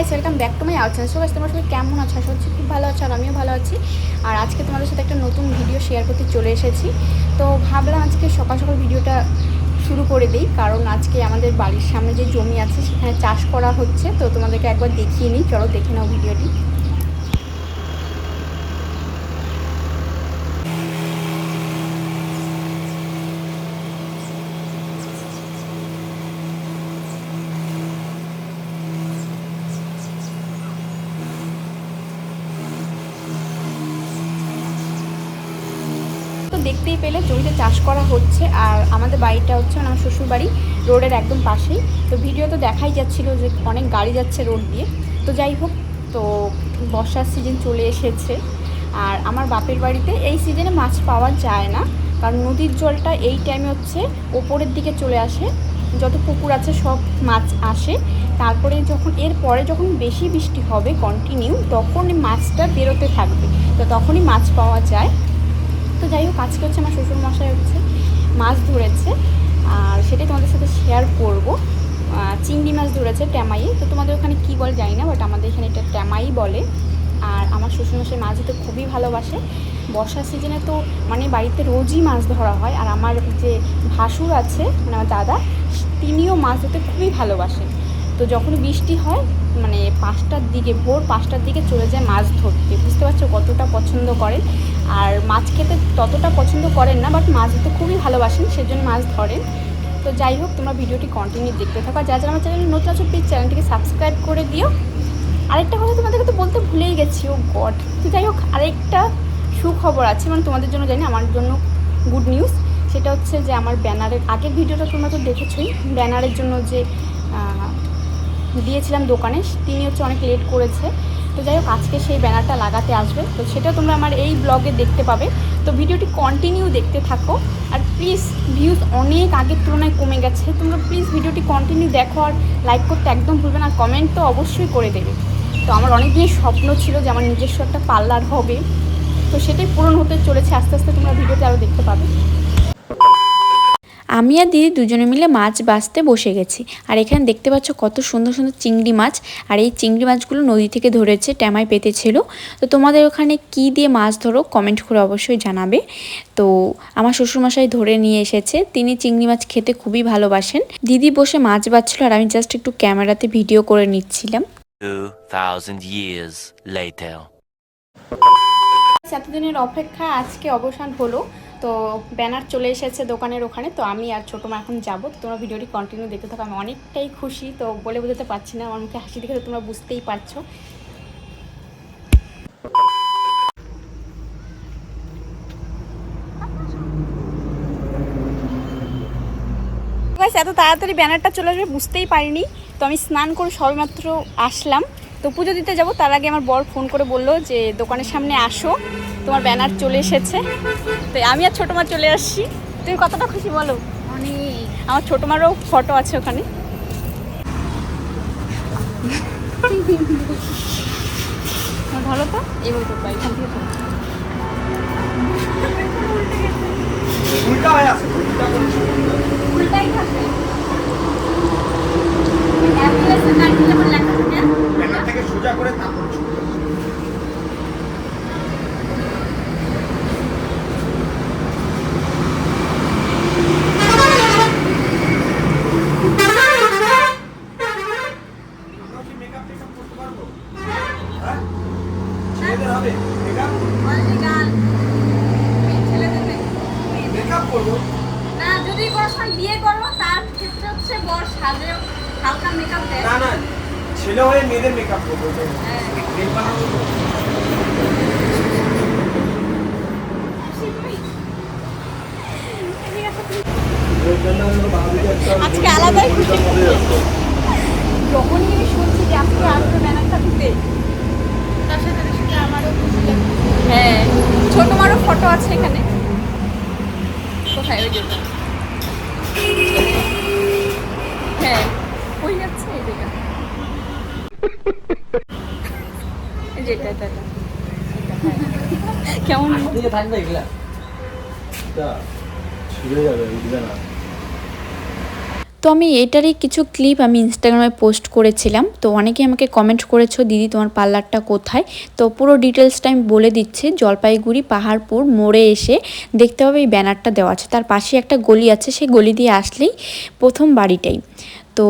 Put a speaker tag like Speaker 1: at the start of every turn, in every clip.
Speaker 1: Guys, welcome back to my our channel. So guys, তোমরা সবাই কেমন আছো? আশা করছি খুব ভালো আছো আর আমিও ভালো আছি। আর আজকে তোমাদের সাথে একটা নতুন ভিডিও শেয়ার করতে চলে এসেছি। তো ভাবলাম আজকে সকাল সকাল ভিডিওটা শুরু করে দিই, কারণ আজকে আমাদের বাড়ির সামনে যে জমি আছে সেখানে চাষ করা হচ্ছে। তো তোমাদেরকে একবার দেখিয়ে নিই, চলো দেখে নাও ভিডিওটি। তো দেখতেই পেলে জমিতে চাষ করা হচ্ছে, আর আমাদের বাড়িটা হচ্ছে আমার শ্বশুর বাড়ি রোডের একদম পাশেই। তো ভিডিও তো দেখাই যাচ্ছিল যে অনেক গাড়ি যাচ্ছে রোড দিয়ে। তো যাই হোক, তো বর্ষার সিজন চলে এসেছে, আর আমার বাপের বাড়িতে এই সিজনে মাছ পাওয়া যায় না, কারণ নদীর জলটা এই টাইমে হচ্ছে ওপরের দিকে চলে আসে, যত পুকুর আছে সব মাছ আসে। তারপরে যখন বেশি বৃষ্টি হবে কন্টিনিউ, তখন মাছটা বেরোতে থাকবে, তো তখনই মাছ পাওয়া যায়। তো যাই হোক, আজকে হচ্ছে আমার শ্বশুরমশাই হচ্ছে মাছ ধরেছে, আর সেটাই তোমাদের সাথে শেয়ার করব। চিংড়ি মাছ ধরেছে ট্যামাই। তো তোমাদের ওখানে কী বলে জানি না, বাট আমাদের এখানে এটা ট্যামাই বলে। আর আমার শ্বশুরমশাই মাছ ধরতে খুবই ভালোবাসে। বর্ষার সিজনে তো মানে বাড়িতে রোজই মাছ ধরা হয়। আর আমার যে ভাসুর আছে, মানে আমার দাদা, তিনিও মাছ ধরতে খুবই ভালোবাসে। তো যখন বৃষ্টি হয় মানে ভোর 5টার দিকে চলে যায় মাছ ধরতে। বুঝতে পারছো কতটা পছন্দ করেন। আর মাছ খেতে ততটা পছন্দ করেন না, বাট মাছ ধরতে খুবই ভালোবাসেন, সেজন্য মাছ ধরেন। তো যাই হোক, তোমরা ভিডিওটি কন্টিনিউ দেখতে থাকো। আর যারা আমার চ্যানেলে নতুন আছো প্লিজ চ্যানেলটিকে সাবস্ক্রাইব করে দিও। আরেকটা কথা তোমাদেরকে তো বলতে ভুলেই গেছি, ও গড। তো যাই হোক, আরেকটা সুখবর আছে, মানে তোমাদের জন্য জানি, আমার জন্য গুড নিউজ। সেটা হচ্ছে যে আমার ব্যানারের আগের ভিডিওটা তোমরা তো দেখেছোই, ব্যানারের জন্য যে দিয়েছিলাম দোকানে, তিনি হচ্ছে অনেক লেট করেছে। তো যাই হোক, আজকে সেই ব্যানারটা লাগাতে আসবে, তো সেটা তোমরা আমার এই ব্লগে দেখতে পাবে। তো ভিডিওটি কন্টিনিউ দেখতে থাকো। আর প্লিজ, ভিউজ অনেক আগের তুলনায় কমে গেছে, তোমরা প্লিজ ভিডিওটি কন্টিনিউ দেখো, আর লাইক করতে একদম ভুলবে না, আর কমেন্ট তো অবশ্যই করে দেবে। তো আমার অনেক দিনের স্বপ্ন ছিল যে আমার নিজস্ব একটা পার্লার হবে, তো সেটাই পূরণ হতে চলেছে আস্তে আস্তে। তোমরা ভিডিওতে আরও দেখতে পাবে। আমি আর দিদি দুজনে মিলে মাছ বাছতে বসে গেছি। আর এখানে দেখতে পাচ্ছ কত সুন্দর সুন্দর চিংড়ি মাছ। আর এই চিংড়ি মাছগুলো নদী থেকে ধরেছে, ট্যামায় পেতেছিল। তো তোমাদের ওখানে কি দিয়ে মাছ ধরো কমেন্ট করে অবশ্যই জানাবে। তো আমার শ্বশুরমশাই ধরে নিয়ে এসেছে, তিনি চিংড়ি মাছ খেতে খুবই ভালোবাসেন। দিদি বসে মাছ বাছছিল, আর আমি জাস্ট একটু ক্যামেরাতে ভিডিও করে নিচ্ছিলাম।
Speaker 2: 2000 years later.
Speaker 1: এতদিনের অপেক্ষা আজকে অবসান হলো। তো ব্যানার চলে এসেছে দোকানের ওখানে। তো আমি আর ছোটো মা এখন যাবো। তো তোমরা ভিডিওটি কন্টিনিউ দেখতে থাকো। আমি অনেকটাই খুশি, তো বলে বোঝাতে পারছি না, আমার মুখে হাসি দেখে তো তোমরা বুঝতেই পারছো। এত তাড়াতাড়ি ব্যানারটা চলে আসবে বুঝতেই পারিনি। তো আমি স্নান করে সবেমাত্র আসলাম, তো পুজো দিতে যাব। তার আগে আমার বর ফোন করে বললো যে দোকানের সামনে আসো, তোমার ব্যানার চলে এসেছে। তো আমি আর ছোটো মা চলে আসছি। তুমি কতটা খুশি বলো? অনেক। আমার ছোটো মারও ফটো আছে ওখানে। ভালো তো, এবার করবো এখান থেকে। উল্টাই থাকবে।
Speaker 3: থেকে সোজা করে তারপর
Speaker 1: যদি কোনো সময় বিয়ে করবো, তার ক্ষেত্রে হচ্ছে বর সাজে হালকা মেকআপ দেয়।
Speaker 3: না না, ছেলে হয়ে মেয়েদের মেকআপ করবো।
Speaker 1: আজকে আলাদাই খুশি। যখনই আমি শুনছি যে আজকে আসবে ব্যানারটা দিতে, তার সাথে সাথে আমারও খুশি লাগছে। হ্যাঁ, ছোট মারও ফটো আছে এখানে। কোথায় ওই জন্য? হ্যাঁ, ওই যাচ্ছে এই জায়গা। যেটা এটা কেমন
Speaker 3: থাকবে এগুলা ছিঁড়ে যাবে, উঠবে না।
Speaker 1: তো আমি এটারই কিছু ক্লিপ আমি ইনস্টাগ্রামে পোস্ট করেছিলাম। তো অনেকেই আমাকে কমেন্ট করেছো, দিদি তোমার পার্লারটা কোথায়। তো পুরো ডিটেলসটা আমি বলে দিচ্ছি। জলপাইগুড়ি পাহাড়পুর মোড়ে এসে দেখতে হবে এই ব্যানারটা দেওয়া আছে, তার পাশে একটা গলি আছে, সেই গলি দিয়ে আসলেই প্রথম বাড়িটাই। তো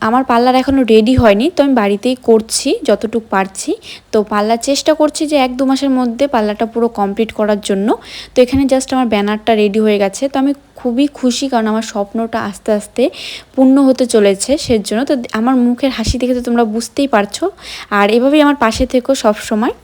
Speaker 1: আমার পার্লার এখনও রেডি হয়নি, তো আমি বাড়িতেই করছি যতটুকু পারছি। তো পার্লার চেষ্টা করছি যে 1-2 মাসের মধ্যে পার্লারটা পুরো কমপ্লিট করার জন্য। তো এখানে জাস্ট আমার ব্যানারটা রেডি হয়ে গেছে। তো আমি খুবই খুশি, কারণ আমার স্বপ্নটা আস্তে আস্তে পূর্ণ হতে চলেছে সেজন্য। তো আমার মুখের হাসি দেখে তো তোমরা বুঝতেই পারছো। আর এভাবেই আমার পাশে থেকো সব সময়।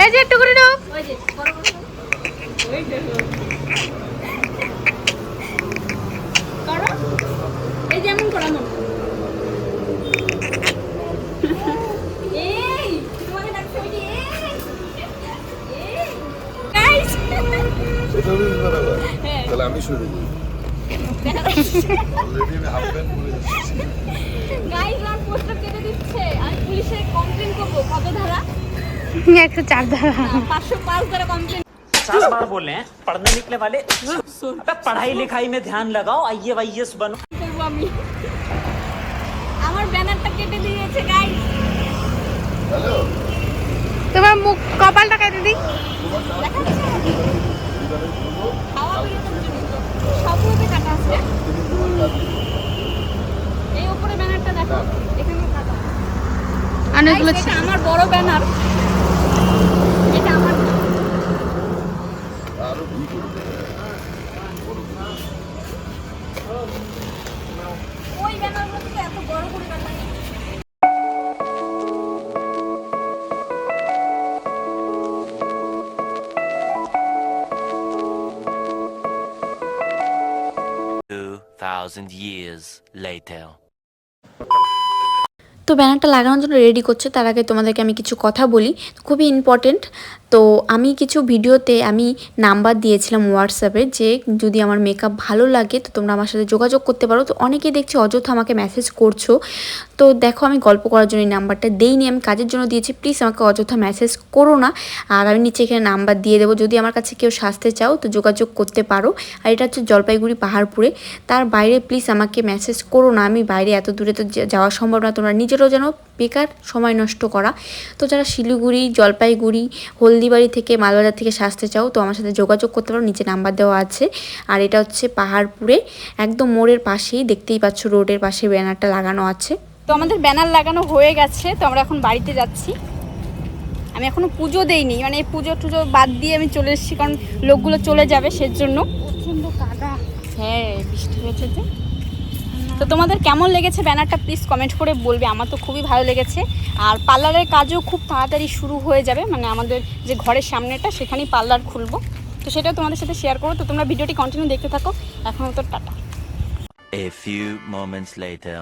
Speaker 4: এই যে একটু করে দাও।
Speaker 1: এই যেমন করো মন। এই তোমাকে ডাকছে ওই যে এই গাইস
Speaker 5: সেটা হলো ব্যাপার। তাহলে আমি শুরু করি। অলরেডি আমি হাফ প্যান্ট পরে আছি।
Speaker 1: গাইস আর পোস্টার কেটে দিচ্ছে। আমি পুলিশে কমপ্লেইন করব। কত ধারা?
Speaker 4: 104 ধারা।
Speaker 1: 505 ধারা কমপ্লেইন।
Speaker 6: 50 बार बोले हैं पढ़ने निकले वाले। अबे पढ़ाई लिखाई में ध्यान लगाओ, आईएएस बनो।
Speaker 1: করব আমি। আমার ব্যানারটা কেটে দিয়েছে গাইস।
Speaker 5: হ্যালো।
Speaker 4: তোমার মুখ কপালটা কেটে দিই।
Speaker 1: খাওয়া বেরোনোর জন্য সবগুলোতে কাটা আছে। এই উপরে ব্যানারটা দেখো, এখানে কাটা।
Speaker 4: অনেকগুলো
Speaker 1: এটা আমার বড় ব্যানার। এটা আমার
Speaker 5: আরো ভুল করে
Speaker 1: ওই ব্যানারগুলো তো এত বড় করে কাটা নেই।
Speaker 2: Thousand years later.
Speaker 1: তো ব্যানারটা লাগানোর জন্য রেডি করছে, তার আগে তোমাদেরকে আমি কিছু কথা বলি, খুবই ইম্পর্টেন্ট। তো আমি কিছু ভিডিওতে আমি নাম্বার দিয়েছিলাম হোয়াটসঅ্যাপে, যে যদি আমার মেকআপ ভালো লাগে তো তোমরা আমার সাথে যোগাযোগ করতে পারো। তো অনেকেই দেখছি অযথা আমাকে মেসেজ করছো। তো দেখো, আমি গল্প করার জন্য এই নাম্বারটা দেইনি, আমি কাজের জন্য দিয়েছি। প্লিজ আমাকে অযথা মেসেজ করো না। আর আমি নিচে এখানে নাম্বার দিয়ে দেবো, যদি আমার কাছে কেউ সাজতে চাও তো যোগাযোগ করতে পারো। আর এটা হচ্ছে জলপাইগুড়ি পাহাড়পুরে, তার বাইরে প্লিজ আমাকে মেসেজ করো না। আমি বাইরে এত দূরে তো যাওয়া সম্ভব না, তোমরা নিজেরও যেন বেকার সময় নষ্ট করা। তো যারা শিলিগুড়ি, জলপাইগুড়ি, হলদিবাড়ি থেকে, মালবাজার থেকে সাজতে চাও তো আমার সাথে যোগাযোগ করতে পারো, নিচে নাম্বার দেওয়া আছে। আর এটা হচ্ছে পাহাড়পুরে একদম মোড়ের পাশেই, দেখতেই পাচ্ছ রোডের পাশে ব্যানারটা লাগানো আছে। তো আমাদের ব্যানার লাগানো হয়ে গেছে, তো আমরা এখন বাড়িতে যাচ্ছি। আমি এখনো পুজো দেইনি, মানে পুজো টুজো বাদ দিয়ে আমি চলে এসেছি, কারণ লোকগুলো চলে যাবে সেজন্য।
Speaker 4: প্রচন্ড কাদা।
Speaker 1: হ্যাঁ, বৃষ্টি হয়েছে তো। তো তোমাদের কেমন লেগেছে ব্যানারটা প্লিজ কমেন্ট করে বলবে। আমার তো খুবই ভালো লেগেছে। আর পার্লারের কাজও খুব তাড়াতাড়ি শুরু হয়ে যাবে, মানে আমাদের যে ঘরের সামনেটা সেখানেই পার্লার খুলবো। তো সেটাও তোমাদের সাথে শেয়ার করো। তো তোমরা ভিডিওটি কন্টিনিউ দেখতে থাকো। এখন তো tata.
Speaker 2: A few moments later.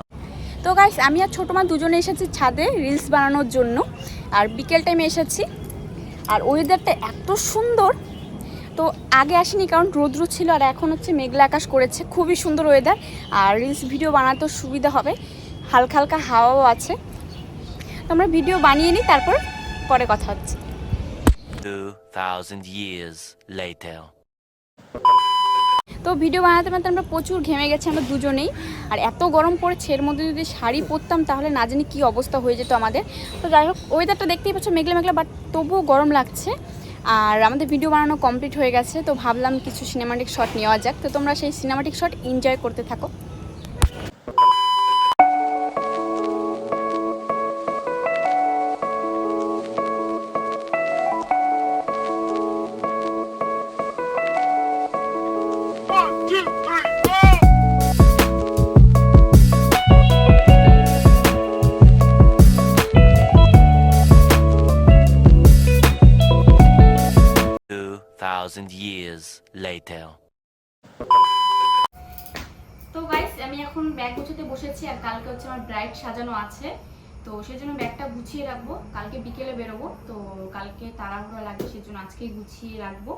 Speaker 1: তো গাইস, আমি আর ছোটো মা দুজনে এসেছি ছাদে রিলস বানানোর জন্য। আর বিকেল টাইমে এসেছি। আর ওয়েদারটা এত সুন্দর, তো আগে আসিনি কারণ রৌদ্র ছিল, আর এখন হচ্ছে মেঘলা আকাশ করেছে। খুবই সুন্দর ওয়েদার, আর রিলস ভিডিও বানাতেও সুবিধা হবে। হালকা হালকা হাওয়াও আছে। তো আমরা ভিডিও বানিয়ে নিই, তারপর পরে কথা হচ্ছে।
Speaker 2: 2000 years later.
Speaker 1: তো ভিডিও বানাতে বানাতে আমরা প্রচুর ঘেমে গেছি আমরা দুজনেই। আর এত গরম পড়েছে, এর মধ্যে যদি শাড়ি পরতাম তাহলে না জানি কী অবস্থা হয়ে যেত আমাদের। তো যাই হোক, ওয়েদারটা দেখতেই পাচ্ছ মেঘলা মেঘলা, বাট তবুও গরম লাগছে। আর আমাদের ভিডিও বানানো কমপ্লিট হয়ে গেছে, তো ভাবলাম কিছু সিনেমাটিক শট নেওয়া যাক। তো তোমরা সেই সিনেমাটিক শট এনজয় করতে থাকো।
Speaker 2: Thousand years later.
Speaker 1: তো গাইস, আমি এখন ব্যাগ গুছাতে বসেছি। আর কালকে হচ্ছে আমার ব্রাইড সাজানো আছে। তো সেই জন্য ব্যাগটা গুছিয়ে রাখবো, কালকে বিকেলে বেরোবো, তো কালকে তাড়াহুড়ো লাগবে, সেই জন্য আজকেই গুছিয়ে রাখবো।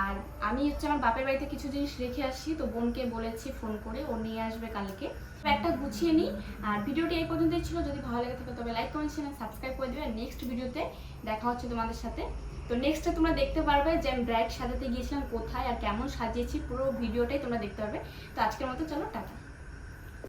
Speaker 1: আর আমি হচ্ছে আমার বাপের বাড়িতে কিছু জিনিস রেখে আসছি, তো বোনকে বলেছি ফোন করে, ও নিয়ে আসবে কালকে। ব্যাগটা গুছিয়ে নিই। আর ভিডিওটি এই পর্যন্তই ছিল। যদি ভালো লেগে থাকে তবে লাইক কমেন্ট চ্যানেল সাবস্ক্রাইব করে দেবে। নেক্সট ভিডিওতে দেখা হচ্ছে তোমাদের সাথে। তো নেক্সটে তোমরা দেখতে পারবে যে আমি ব্রাইড সাজাতে গিয়েছিলাম কোথায় আর কেমন সাজিয়েছি, পুরো ভিডিওটাই তোমরা দেখতে পারবে। তো আজকের মতো চলো টাটা।